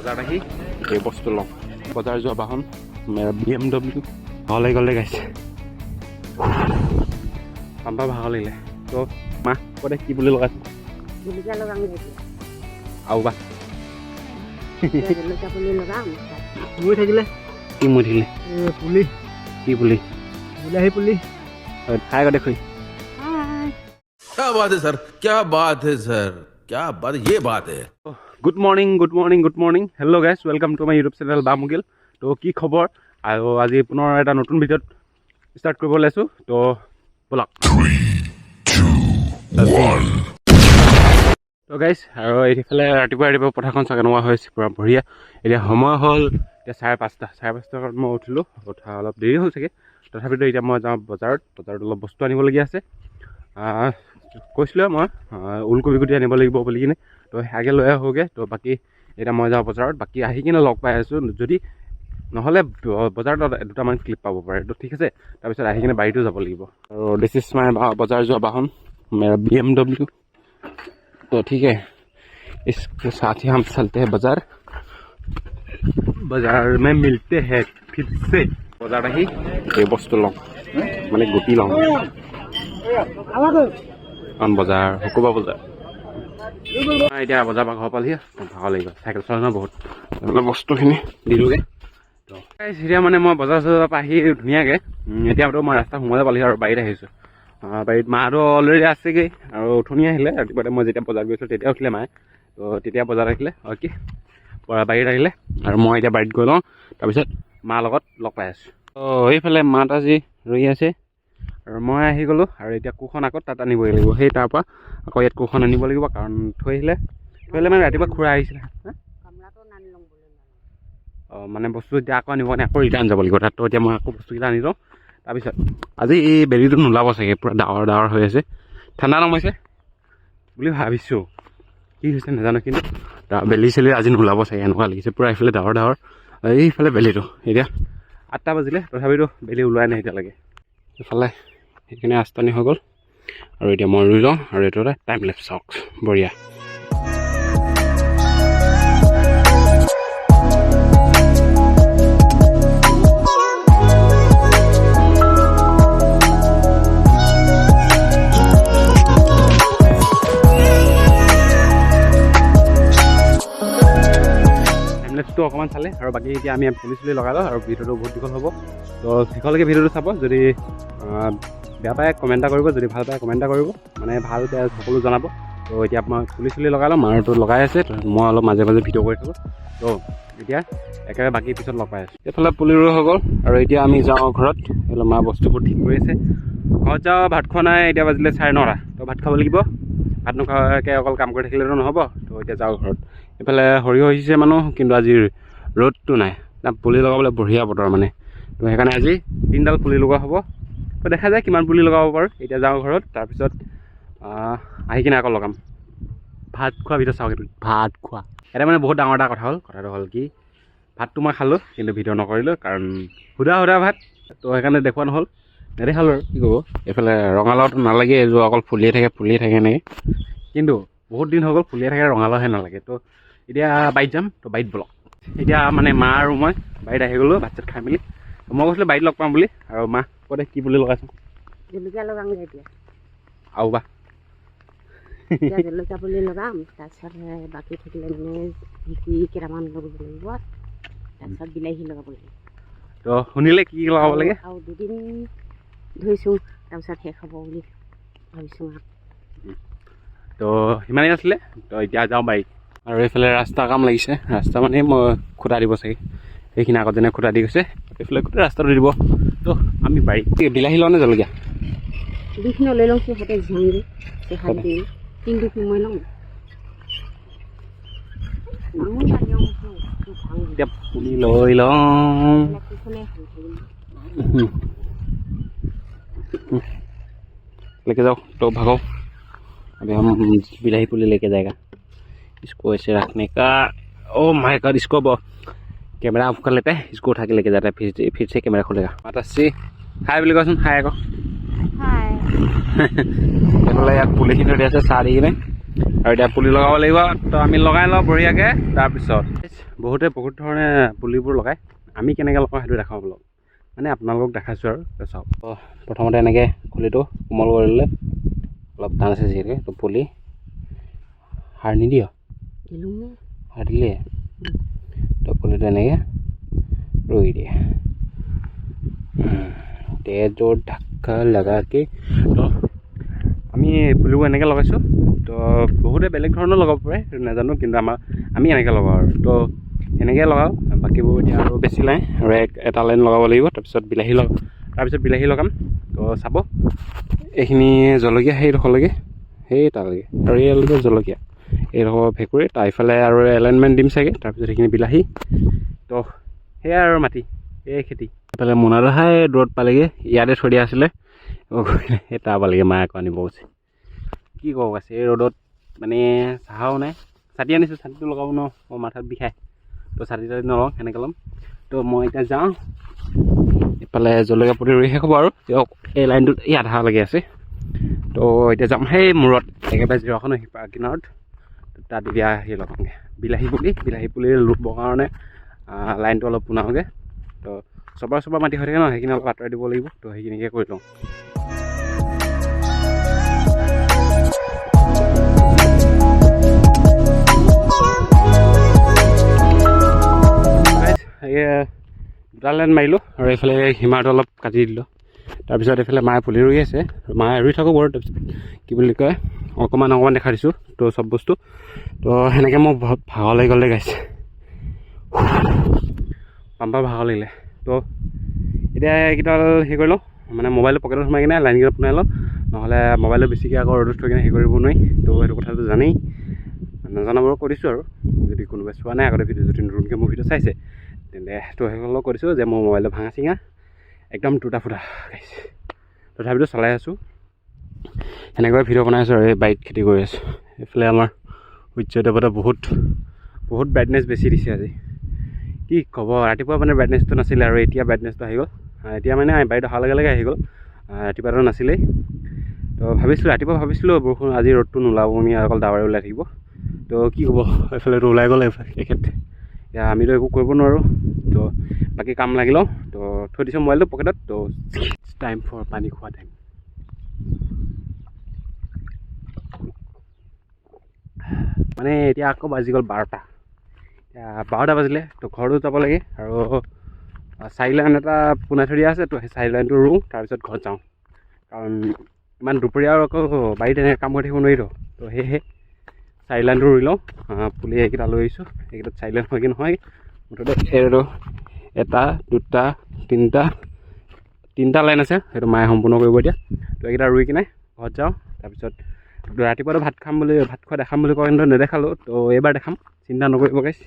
বজাৰ আহি এই বস্তু লওঁ বজাৰ যোৱা বাহন মেৰা BMW ভাগ লাগি গাইছে পাম্পা ভাগ লাগিলে তো মা কতে কি বুলি লগাইছো আৰু বা মুই থাকিলে কি মুই থাকিলে পুলি কি পুলি বিলাহী পুলি খাই গ'লে খুই क्या बात है सर क्या बात है सर क्या बात ये बात है good morning hello' guys welcome to my YouTube channel বামুগিল তো কি খবৰ আৰু আজি পুনৰ এটা নতুন ভিডিঅ'ত ষ্টাৰ্ট কৰিব ওলাইছোঁ তো ব'লক তো গাইজ আৰু এইফালে ৰাতিপুৱা পথাৰখন চাগে নোহোৱা হৈছে পূৰা বঢ়িয়া এতিয়া সময় হ'ল এতিয়া 5:30 মই উঠিলোঁ উঠা অলপ দেৰি হ'ল চাগে তথাপিতো এতিয়া মই যাওঁ বজাৰত অলপ বস্তু আনিবলগীয়া আছে কৈছিলোঁ মই ওলকবি গুটি আনিব লাগিব বুলি কিনে তো আগে লৈ আহোঁগৈ তো বাকী এতিয়া মই যাওঁ বজাৰত বাকী আহি কিনে লগ পাই আছোঁ যদি নহ'লে বজাৰত দুটামান ক্লিপ পাব পাৰে তো ঠিক আছে তাৰপিছত আহি কিনে বাৰীতো যাব লাগিব আৰু দিছ ইজ মাই বজাৰ যোৱা বাহন মেৰা BMW तो ठीक है इसके साथ ही हम चलते हैं बाजार में मिलते हैं फिर से बाजार ही ये बस्तु लওঁ মানে গুটি লওঁ কাৰণ বজাৰ শুকুৰবাৰ বজাৰ এতিয়া বজাৰ পৰা ঘৰ পালেহি ভাগ লাগিব চাইকেল চলাওঁ বহুত বস্তুখিনি দিলোঁগৈ তো এতিয়া মানে মই বজাৰ পৰা আহি ধুনীয়াকৈ এতিয়াতো মই ৰাস্তা সোমাই পালেহি আৰু বাৰীত আহিছোঁ বাৰীত মাহঁতো অলৰেডি আছেগৈ আৰু উঠনি আহিলে ৰাতিপুৱাতে মই যেতিয়া বজাৰ গৈছিলোঁ তেতিয়া উঠিলে মায়ে তো তেতিয়া বজাৰ আহিলে কি বাৰীত আহিলে আৰু মই এতিয়া বাৰীত গৈ লওঁ তাৰপিছত মাৰ লগত লগ পাই আছোঁ তো এইফালে মাত আজি ৰৈ আছে আৰু মই আহি গ'লোঁ আৰু এতিয়া কোৰখন আকৌ তাত আনিবই লাগিব সেই তাৰপৰা আকৌ ইয়াত কোৰখন আনিব লাগিব কাৰণ থৈ আহিলে মানে ৰাতিপুৱা খুৰা আহিছিলে মানে বস্তু এতিয়া আকৌ আনিব আকৌ ৰিটাৰ্ণ যাব লাগিব তাত তো এতিয়া মই আকৌ বস্তুকেইটা আনি লওঁ তাৰপিছত আজি এই বেলিটো নোলাব চাগে পূৰা ডাৱৰ হৈ আছে ঠাণ্ডা নমাইছে বুলি ভাবিছোঁ কি হৈছে নাজানো কিন্তু বেলি চেলি আজি নোলাব চাগে এনেকুৱা লাগিছে পূৰা এইফালে ডাৱৰ এইফালে বেলিটো এতিয়া 8টা বাজিলে তথাপিতো বেলি ওলোৱাই নাই এতিয়ালৈকে এইফালে সেইখিনি ৰাস্তানি হৈ গ'ল আৰু এতিয়া মই ৰুই লওঁ আৰু এইটো এটা টাইম লেপছ চাওক বঢ়িয়া টো অকণমান চালে আৰু বাকী এতিয়া আমি পুলি লগাই লওঁ আৰু ভিডিঅ'টো বহুত দীঘল হ'ব তো শেষলৈকে ভিডিঅ'টো চাব যদি বেয়া পায় কমেণ্ট এটা কৰিব যদি ভাল পায় কমেণ্ট এটা কৰিব মানে ভাল বেয়া সকলো জনাব তো এতিয়া মই পুলি লগাই লওঁ মাৰটো লগাই আছে মই অলপ মাজে ভিডিঅ' কৰি থাকোঁ তো এতিয়া একেবাৰে বাকী পিছত লগ পাই আছোঁ এইফালে পুলি ৰুই হৈ গ'ল আৰু এতিয়া আমি যাওঁ ঘৰত এইফালে মা বস্তুবোৰ ঠিক কৰি আছে ঘৰত যাওঁ ভাত খোৱা নাই এতিয়া বাজিলে 9:30 তো ভাত খাব লাগিব ভাত নোখোৱাকৈ অকল কাম কৰি থাকিলেতো নহ'ব তো এতিয়া যাওঁ ঘৰত এইফালে সৰিয়হ সিঁচিছে মানুহ কিন্তু আজি ৰ'দটো নাই পুলি লগাবলৈ বঢ়িয়া বতৰ মানে তো সেইকাৰণে আজি 3ডাল পুলি লগোৱা হ'ব তো দেখা যায় কিমান পুলি লগাব পাৰোঁ এতিয়া যাওঁ ঘৰত তাৰপিছত আহি কিনে আকৌ লগাম ভাত খোৱা ভিডিঅ' চাওক ভাত খোৱা এটা মানে বহুত ডাঙৰ এটা কথাটো হ'ল কি ভাতটো মই খালোঁ কিন্তু ভিডিঅ' নকৰিলোঁ কাৰণ সুধা ভাত তো সেইকাৰণে দেখুওৱা নহ'ল নেদেখালোঁ আৰু কি ক'ব এইফালে ৰঙালাওটো নালাগে এইযোৰ অকল ফুলিয়ে থাকে এনেকৈ কিন্তু বহুত দিন হৈ গ'ল ফুলিয়ে থাকে ৰঙালাওহে নালাগে তো এতিয়া বাৰীত যাম তো বাৰীত বলক এতিয়া মানে মা আৰু মই বাৰীত আহি গ'লোঁ ভাত চাত খাই মেলি মই কৈছিলোঁ বাৰীত লগ পাম বুলি আৰু মা কতে কি বুলি লগাইছোঁ জলকীয়া লগাম এতিয়া আৰু বা জলকীয়া পুলি লগাম তাৰপিছত বাকী থাকিলে মানে ভেটি কেইটামান লগাব লাগিব তাৰপিছত বিলাহী লগাব লাগিব তো শুনিলে কি লগাব লাগে আৰু 2 দিন ধৰিছোঁ তাৰপিছত শেষ হ'ব বুলি ভাবিছোঁ তো সিমানেই আছিলে তো এতিয়া যাওঁ বাৰীত আৰু এইফালে ৰাস্তা কাম লাগিছে ৰাস্তা মানে মই খুটা দিব চাগে সেইখিনি আগত যেনে খুটা দি গৈছে এইফালে গোটেই ৰাস্তাটো দিব তো আমি বাৰীত বিলাহী লওঁ নে জলকীয়া দুখিনি লৈ লওঁ সিহঁতে ঝাংগি চেহাত দিম কিন্তু মই লওঁ এতিয়া পুলি লৈ লওঁ लेके जाओ तो भागो अभी हम बिलाही पुली लेके जाएगा इसको ऐसे रखने का ओ माय गॉड इसको कैमरा ऑफ कर लेते हैं इसको उठा के लेके जाता है फिर से कैमरा खुलेगा माताश्री हाय बोली कौन हाय को हाय এইফালে ইয়াত পুলিখিনি উঠি আছে চাহ দি কিনে আৰু এতিয়া পুলি লগাব লাগিব তো আমি লগাই লওঁ বঢ়িয়াকৈ তাৰপিছত বহুতে বহুত ধৰণে পুলিবোৰ লগায়, আমি কেনেকৈ লগাওঁ সেইটো দেখাওঁ অলপ, মানে আপোনালোকক দেখাইছোঁ আৰু চাওক। প্ৰথমতে এনেকৈ পুলিটো কোমল কৰি ল'লে, অলপ টান আছে যিহেতুকে, তো পুলি সাৰ নিদিয়, সাৰ দিলে তো পুলিটো এনেকৈ ৰুই দিয়ে, তেজৰ ঢাকা লগাকে। তো আমি পুলিবোৰ এনেকৈ লগাইছোঁ। তো বহুতে বেলেগ ধৰণৰ লগাব পাৰে, সেইটো নাজানো, কিন্তু আমি এনেকৈ লগাওঁ আৰু। তো এনেকৈ লগাওঁ, বাকীবোৰ এতিয়া আৰু বেছি নাই, আৰু এটা লাইন লগাব লাগিব, তাৰপিছত বিলাহী লগাম। তো চাব, এইখিনি জলকীয়া সেইডোখৰলৈকে, সেই তালৈকে, আৰু এইলৈকে জলকীয়া, এইডোখৰ ভেঁকুৰি, তাৰ ইফালে আৰু এলাইনমেণ্ট দিম চাগে, তাৰপিছত সেইখিনি বিলাহী। তো সেয়াই আৰু মাটি, এই খেতি। এইফালে মোনাদাহাই দূৰত পালেগৈ, ইয়াতে থৈ দিয়া আছিলে, সেই তাৰ পালেগৈ, মায়ে আকৌ আনিব গৈছে। কি ক'ব আছে, এই ৰ'দত মানে চাহাও নাই, ছাতি আনিছোঁ, ছাতিটো লগাব নোৱাৰোঁ, মই মাথাত বিষায়। তো ছাতি নলওঁ, সেনেকৈ ল'ম। তো মই এতিয়া যাওঁ, এইফালে জলকীয়া পুলি ৰুই শেষ হ'ব আৰু, দিয়ক এই লাইনটোত এই আধালৈকে আছে। তো এতিয়া যাম সেই মূৰত, একেবাৰে জিৰাখনৰ সিপাৰ কিনাৰত, তাত এতিয়া সেই লগাওঁগৈ বিলাহী পুলি ৰুবৰ কাৰণে লাইনটো অলপ পোনাওগৈ। তো চবৰে মাটি হৈ থাকে ন, সেইখিনি অলপ আঁতৰাই দিব লাগিব। তো সেইখিনিকে কৰি লওঁ। দুটা লাইন মাৰিলোঁ, আৰু এইফালে সীমাটো অলপ কাটি দিলোঁ। তাৰপিছত এইফালে মায়ে পুলি ৰুই আছে, মায়ে ৰুই থাকোঁ বাৰু। তাৰপিছত কি বুলি কয়, অকণমান দেখা দিছোঁ তো চব বস্তু। তো সেনেকৈ মোৰ বহুত ভাগৰ লাগি গ'লে গাইছে, পাম্পাৰ ভাগৰ লাগিলে। তো এতিয়া এইকেইডাল হেৰি কৰি লওঁ, মানে মোবাইলটো পকেটত সোমাই কিনে লাইনকেইটা পোনাই লওঁ, নহ'লে মোবাইলটো বেছিকৈ আকৌ ৰ'দত থৈ কিনে হেৰি কৰিব নোৱাৰি। তো সেইটো কথাটো জানেই, নজনা বাৰু কৈ দিছোঁ আৰু, যদি কোনোবাই চোৱা নাই আগতে ভিডিঅ', যদি নতুনকৈ মোৰ ভিডিঅ' চাইছে তেন্তে তো সেইসকলক কৈ দিছোঁ যে মোৰ মোবাইলটো ভাঙা চিঙা একদম টুটা ফুটা গাইছে। তথাপিতো চলাই আছোঁ, সেনেকৈ ভিডিঅ' বনাই আছোঁ আৰু এই বাৰীত খেতি কৰি আছোঁ। এইফালে আমাৰ সূৰ্য দেৱতা বহুত ব্ৰাইটনেছ বেছি দিছে আজি, কি ক'ব। ৰাতিপুৱা মানে ব্ৰাইটনেছটো নাছিলে, আৰু এতিয়া ব্ৰাইটনেছটো আহি গ'ল। এতিয়া মানে বাৰীত অহাৰ লগে লগে আহি গ'ল, ৰাতিপুৱাটো নাছিলেই। তো ৰাতিপুৱা ভাবিছিলোঁ বৰষুণ, আজি ৰ'দটো নোলাব নি, অকল ডাৱৰে ওলাই থাকিব। তো কি ক'ব, এইফালেতো ওলাই গ'ল এখেত। এতিয়া আমিতো একো কৰিব নোৱাৰোঁ। তো বাকী কাম লাগি লওঁ। তো থৈ দিছোঁ মোবাইলটো পকেটত। তো টাইম ফৰ পানী খোৱা টাইম। মানে এতিয়া আকৌ বাজি গ'ল 12টা। এতিয়া 12টা বাজিলে, তো ঘৰতো যাব লাগে, আৰু 4 লাইন এটা পোনাই থৈ দিয়া আছে। তো সেই 4 লাইনটো ৰুওঁ, তাৰপিছত ঘৰত যাওঁ, কাৰণ ইমান দুপৰীয়া আৰু আকৌ বাৰীত এনেকৈ কাম কৰি থাকিব নোৱাৰিতো। তো সেয়েহে 4 লাইনটো ৰুই লওঁ। পুলি এইকেইটা লৈ আহিছোঁ, এইকেইটাত 4 লাইন হয় কি নহয়, মুঠতে এইটো 1, 2, 3, 3টা লাইন আছে, সেইটো মায়ে সম্পূৰ্ণ কৰিব এতিয়া। তো এইকেইটা ৰুই কিনে ঘৰত যাওঁ, তাৰপিছত ৰাতিপুৱাটো ভাত খোৱা দেখাম বুলি কয়, কিন্তু নেদেখালোঁ। তো এইবাৰ দেখাম, চিন্তা নকৰিব গাইছ।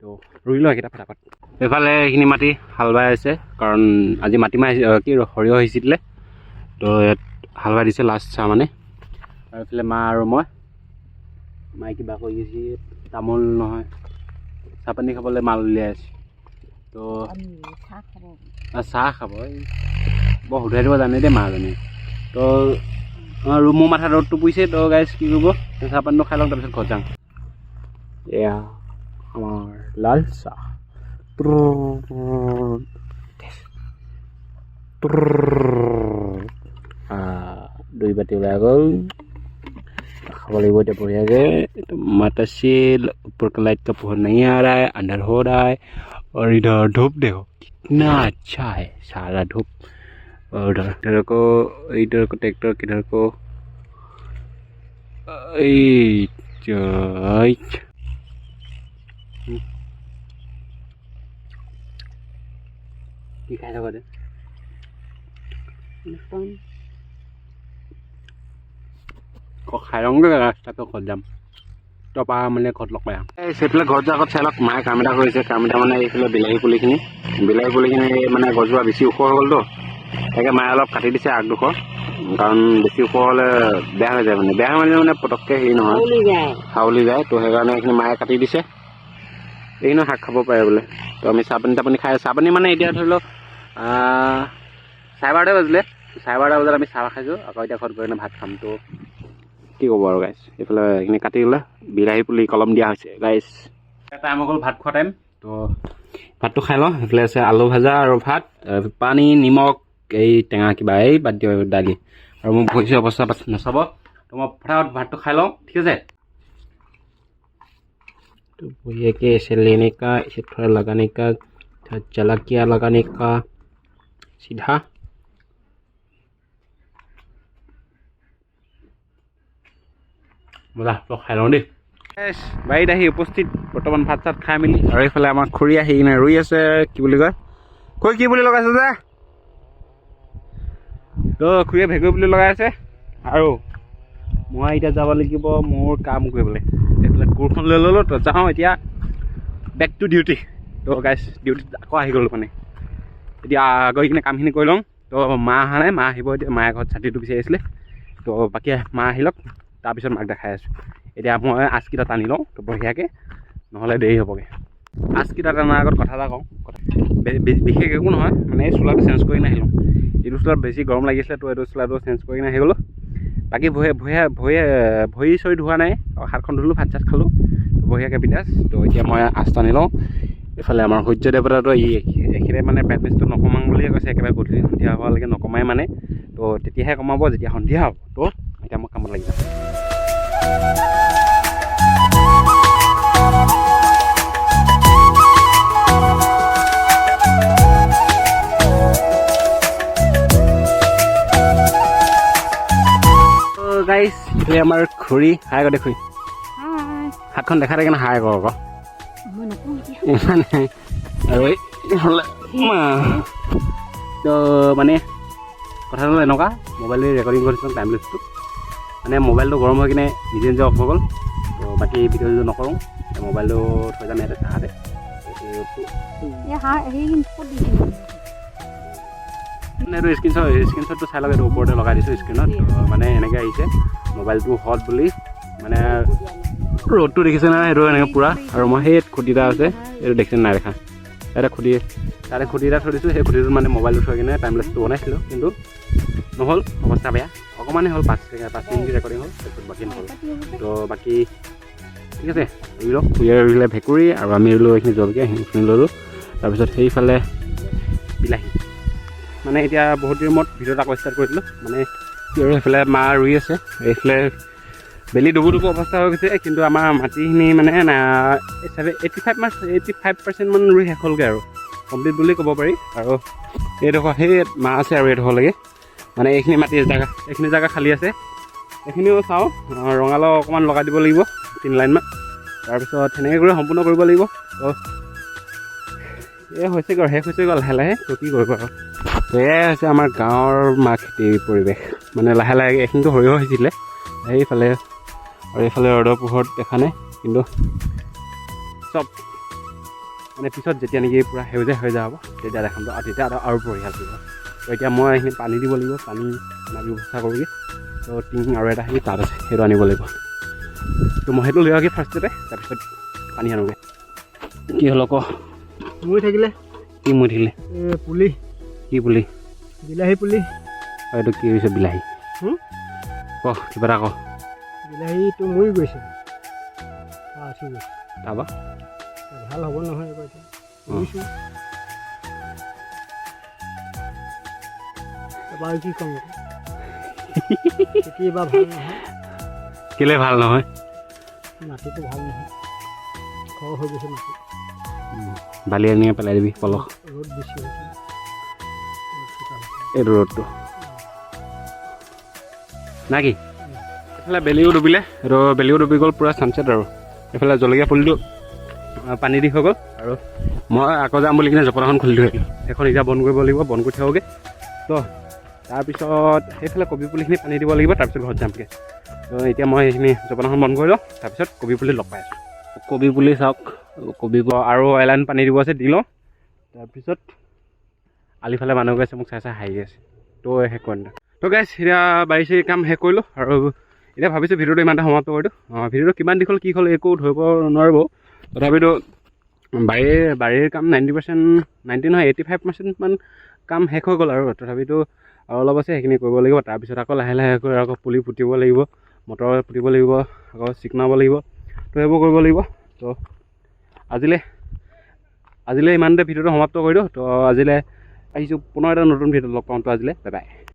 তো ৰুই লওঁ এইকেইটা ফটাফট। এইফালে এইখিনি মাটি হাল বাই আছে, কাৰণ আজি মাটিমাহ সৰিয়হ সিঁচিছিলে। তো ইয়াত হাল বাই দিছে লাষ্ট চাহ মানে। আৰু এইফালে মা আৰু মায়ে কিবা কৰি আছে, তামোল নহয় চাহপানী খাবলৈ মাল উলিয়াই আছে। তো চাহ খাব, বৰ সুধাই দিব জানে দেই মাজনী। তো আৰু মোৰ মাথাত ৰ'দটো পৰিছে। তো গাইছ কি কৰিব, চাহপানীটো খাই লওঁ, তাৰপিছত ঘৰত যাওঁ। এয়া আমাৰ লাল চাহ, 2 বাটি ওলাই গ'ল, खाब लगे इतना बढ़िया तो माताशील ऊपर का लाइट का पोहर नहीं आ रहा है, अंदर हो रहा है। और इधर धूप देखो कितना अच्छा है, सारा धूप। और इधर को ट्रैक्टर किधर को खाई थको খাই লওঁগৈ, ৰাস্তাটো ঘৰত যাম। তাৰপৰা মানে ঘৰত লগ পাই সেইফালে ঘৰত যোৱাৰ আগত চাই লওক, মায়ে কাম এটা কৰিছে। কাম এটা মানে এইফালে বিলাহী পুলিখিনি মানে গছজোপা বেছি ওখ হৈ গ'লতো, তাকে মায়ে অলপ কাটি দিছে আগডোখৰ, কাৰণ বেছি ওখ হ'লে বেয়া হৈ যায়। বেয়া মানে পটককৈ হেৰি নহয়, হাউলি যায়। তো সেইকাৰণে এইখিনি মায়ে কাটি দিছে। এইখিনি শাক খাব পাৰে বোলে। তো আমি চাহপানী খাই, চাহপানী মানে এতিয়া ধৰি লওক 12:30 বাজিলে, 12:30 বজাত আমি চাহ খাইছোঁ। আকৌ এতিয়া ঘৰত গৈ কিনে ভাত খাম। তো কি ক'ব আৰু গাইছ, এইফালে এইখিনি কাটি গ'লে বিলাহী পুলি কলম দিয়া হৈছে গাইছ। টাইম হৈ গ'ল ভাত খোৱা টাইম। তো ভাতটো খাই লওঁ। সেইফালে আছে আলু ভাজা আৰু ভাত, পানী, নিমখ, এই টেঙা কিবা, এই বাদ দিওঁ দালি। और मैं भैंस अवस्था नचाब तो मैं फटाफट भात तो खाई लो। ठीक है तो भैया के ऐसे लेने का, इसे थोड़ा लगाने का, जलकिया लगाने का, सीधा मजा तो खाई लो दें। बारीत आহি उपस्थित बर्तमान भात चात खाई मिली और এইফালে আমাৰ খুৰী আহি কিনে ৰুই আছে। কি বুলি কয় কৈ কি বুলি লগাইছে যে তো খুৰীয়ে ভেকুৰী বুলি লগাই আছে। আৰু মই এতিয়া যাব লাগিব মোৰ কাম কৰিবলৈ। এইফালে কোৰখন লৈ ল'লোঁ তো যাওঁ এতিয়া বেক টু ডিউটি। তো গাইছ ডিউটিত আকৌ আহি গ'লোঁ মানে। এতিয়া গৈ কিনে কামখিনি কৰি লওঁ। তো মা অহা নাই, মা আহিব এতিয়া। মায়ে ঘৰত ছাতিটো বিচাৰিছিলে। তো বাকী মা আহি লওক, তাৰপিছত মাক দেখাই আছোঁ। এতিয়া মই আজকেইটা টানি লওঁ তো বঢ়িয়াকৈ, নহ'লে দেৰি হ'বগৈ। আজকেইটা টানাৰ আগত কথা এটা কওঁ। বিশেষ একো নহয়, মানে এই চোলাটো চেঞ্জ কৰি কিনে আহি লওঁ। এইটো চোলাত বেছি গৰম লাগিছিলে তো এইটো চোলাটো চেঞ্জ কৰি কিনে আহি গ'লোঁ। বাকী ভৰি চৰি ধোৱা নাই, হাতখন ধুলোঁ, ভাত চাত খালোঁ বঢ়িয়াকৈ বিন্দাছ। তো এতিয়া মই আঁচ টানি লওঁ। এইফালে আমাৰ সূৰ্য দেৱতাটো একেবাৰে মানে ব্ৰাইটনেছটো নকমাং বুলিয়ে কৈছে। একেবাৰে গধূলি সন্ধিয়া হোৱালৈকে নকমাই মানে। তো তেতিয়াহে কমাব যেতিয়া সন্ধিয়া হ'ব। তো এতিয়া মই কামত লাগি যাম। গাইছ এইটোৱে আমাৰ খুৰী। হাই আকৌ দেখুই হাতখন দেখা থাকে না, হাই আকৌ আকৌ মানে। আৰু তো মানে কথাটো এনেকুৱা, মোবাইলটো ৰেকৰ্ডিং কৰিছোঁ টাইম লেপছটো। মানে মোবাইলটো গৰম হৈ কিনে নিজে নিজে অফ হৈ গ'ল। তো বাকী ভিডিঅ'টো নকৰোঁ, মোবাইলটো থৈ যাম ইয়াতে চাহাতে। এইটো স্ক্ৰীনশ্বটটো চাই লওক। এইটো ওপৰতে লগাই দিছোঁ স্ক্ৰীণত। মানে এনেকৈ আহিছে মোবাইলটো হট বুলি। মানে ৰ'দটো দেখিছে নাই, সেইটো এনেকৈ পূৰা। আৰু মই সেই খুঁটি এটা আছে, এইটো দেখিছে নাই দেখা, এটা খুঁটি, তাতে খুঁটি এটা থৈ দিছোঁ। সেই খুঁটিটোত মানে মোবাইলটো থৈ কিনে টাইম লেপছটো বনাইছিলোঁ, কিন্তু নহ'ল, অৱস্থা বেয়া। অকণমানেই হ'ল, 5 মিনিট ৰেকৰ্ডিং হ'ল, তাৰপিছত বাকী নহ'ল। তো বাকী ঠিক আছে, ৰুই লওক। খুৰীয়ে ৰুলে ভেকুৰী আৰু আমি ৰুলোঁ এইখিনি জলকীয়া, সেইখিনি ল'লোঁ। তাৰপিছত সেইফালে বিলাহী। মানে এতিয়া বহুত দিনৰ মূৰত ভিডিঅ'ত আকৌ ষ্টাৰ্ট কৰিছিলোঁ। মানে কি আৰু সেইফালে মা ৰুই আছে, এইফালে বেলি ডুবু অৱস্থা হৈ গৈছে। কিন্তু আমাৰ মাটিখিনি মানে 85% মান ৰুই শেষ হ'লগৈ আৰু কমপ্লিট বুলি ক'ব পাৰি। আৰু এইডোখৰ সেই মা আছে আৰু এইডোখৰলৈকে মানে এইখিনি মাটি এইখিনি জেগা খালী আছে। এইখিনিও চাওঁ, ৰঙালাও অকণমান লগাই দিব লাগিব 3 লাইনমান। তাৰপিছত সেনেকৈ কৰি সম্পূৰ্ণ কৰিব লাগিব। তো এই হৈছেগৈ আৰু শেষ হৈছেগৈ লাহে লাহে। তো কি কৰিব আৰু। তো এয়াই হৈছে আমাৰ গাঁৱৰ মাহ খেতিৰ পৰিৱেশ। মানে লাহে লাহে এইখিনিতো সৰিয়হ হৈছিলে সেইফালে, আৰু এইফালে ৰ'দৰ পোহৰত দেখা নাই। কিন্তু চব মানে পিছত যেতিয়া নেকি পূৰা সেউজীয়া হৈ যাব তেতিয়া দেখাম। আৰু তেতিয়া আৰু বঢ়িয়া লাগিব। তো এতিয়া মই এইখিনি পানী দিব লাগিব, পানী অনাৰ ব্যৱস্থা কৰোঁগৈ। তো টিং আৰু এটা আহি তাত আছে, সেইটো আনিব লাগিব। তো মই সেইটো লৈ আহি ফাৰ্ষ্টতে, তাৰপিছত পানী আনোগৈ। কি হ'ল আকৌ মুই থাকিলে কি মই থাকিলে পুলি, কি পুলি? বিলাহী পুলি। এইটো কি হৈছে বিলাহী? ক কিবা এটা ক। বিলাহীটো মৰি গৈছে, ঠিক আছে। তাৰপৰা ভাল হ'ব নহয় এইবাৰ এতিয়া কৰিছোঁ। এবাৰ কি ক'ম, খেতি এবাৰ ভাল নহয়। কেলে ভাল নহয়? মাটিটো ভাল নহয়, খৰ হৈ গৈছে মাটি। বালি আনি পেলাই দিবি পলস। ৰ'দ বেছি হৈছে, এইটো ৰ'দটো না কি? এইফালে বেলিও ডুবিলে, এইটো বেলিও ডুবি গ'ল পূৰা ছানছেট। আৰু এইফালে জলকীয়া পুলিটো পানী দি হৈ গ'ল। আৰু মই আকৌ যাম বুলি কিনে জপনাখন খুলি থৈ আহিলোঁ। সেইখন এতিয়া বন্ধ কৰিব লাগিব, বন্ধ কৰি থ'বগৈ। তো তাৰপিছত সেইফালে কবি পুলিখিনি পানী দিব লাগিব, তাৰপিছত ঘৰত যামগৈ। তো এতিয়া মই সেইখিনি জপনাখন বন্ধ কৰি লওঁ, তাৰপিছত কবি পুলি লগ পাই আছোঁ। কবি পুলি চাওক, কবি আৰু এলাইন পানী দিব আছে, দি লওঁ। তাৰপিছত আলিফালে মানুহ গৈ আছে, মোক চাই চাই হাঁহি আছে। তো শেষ কৰি দিওঁ। তো গাইছ এতিয়া বাৰী কাম শেষ কৰিলোঁ। আৰু এতিয়া ভাবিছোঁ ভিডিঅ'টো ইমানতে সমাপ্ত কৰিলোঁ। ভিডিঅ'টো কিমান দীঘল কি হ'ল একো ধৰিব নোৱাৰিব। তথাপিতো বাৰীৰ কাম 90 নহয় 85% মান কাম শেষ হৈ গ'ল। আৰু তথাপিতো আৰু অলপ আছে, সেইখিনি কৰিব লাগিব। তাৰপিছত আকৌ লাহে লাহে কৰি আকৌ পুলি পুতিব লাগিব, মটৰ পুতিব লাগিব, আকৌ চিকনাব লাগিব। তো সেইবোৰ কৰিব লাগিব। তো আজিলৈ ইমানতে ভিডিঅ'টো সমাপ্ত কৰি দিওঁ। তো আজিলৈ আহিছোঁ পুনৰ এটা নতুন ভিডিঅ'ত লগ পাওঁ। তো আজিলৈ বাই বাই।